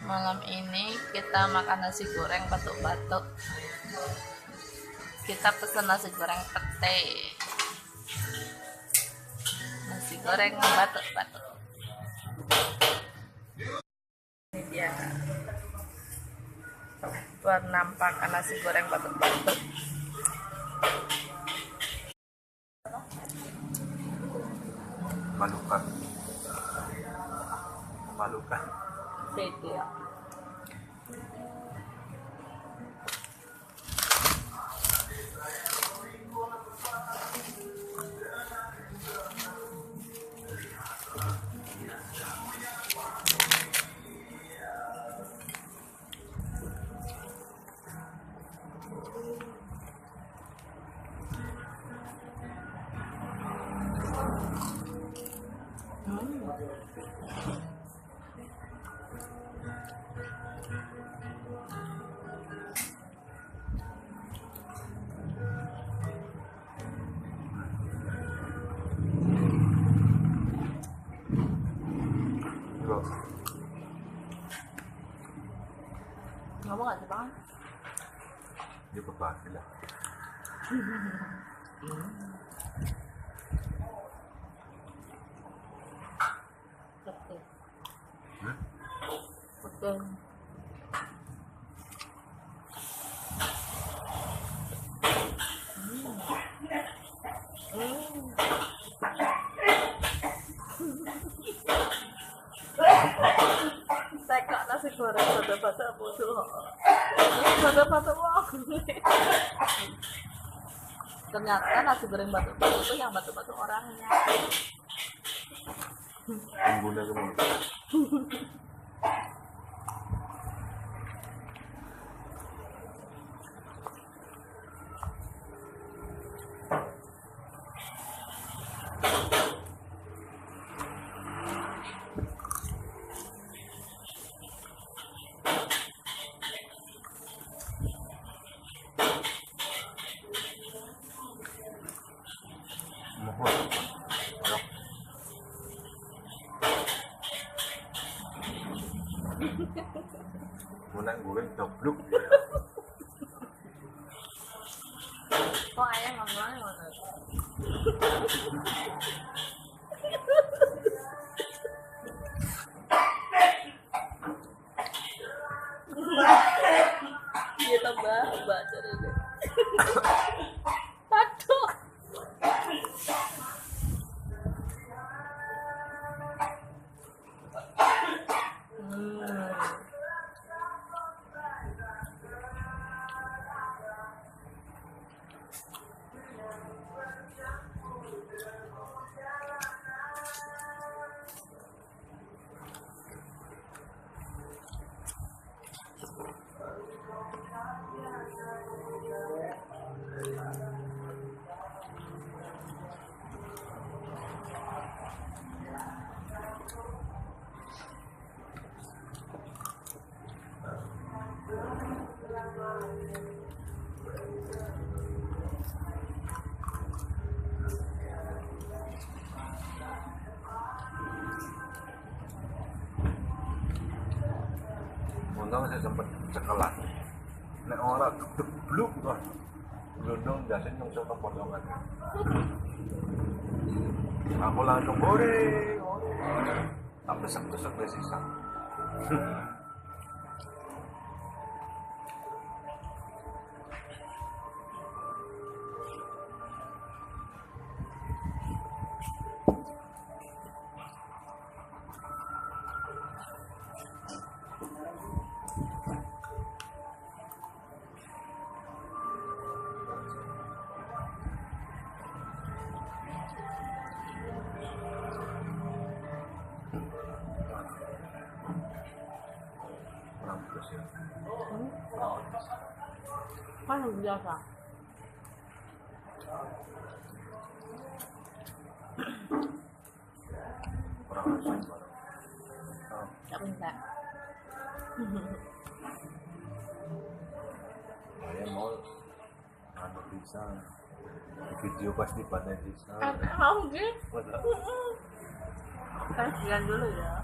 Malam ini kita makan nasi goreng batuk-batuk. Kita pesen nasi goreng pete. Nasi goreng batuk-batuk. Ini dia penampakan nasi goreng batuk-batuk. Malukan. Video. Ngomong aja bang. Dia berbahasa lah. Betul. Hmm? Betul. Tekak nasi goreng batuk-batuk bodoh. Batuk-batuk wong. Ternyata nasi goreng batuk-batuk itu yang batuk-batuk orangnya. Pengguna semua. Mulai goreng dobluk. Kok ayah ngomongnya mana? Dia tambah baca deh. Aduh. Untung saya sempat cekelan. Nek ora debluk kok. Glondong dasen nang soto potongan. Aku langsung goreng. Sampai sak-sak sisa. Kan biasa. Orang asing. Tak bisa. Saya mau anu bisa video pasti pada bisa. Mau gitu. Kasihan dulu ya.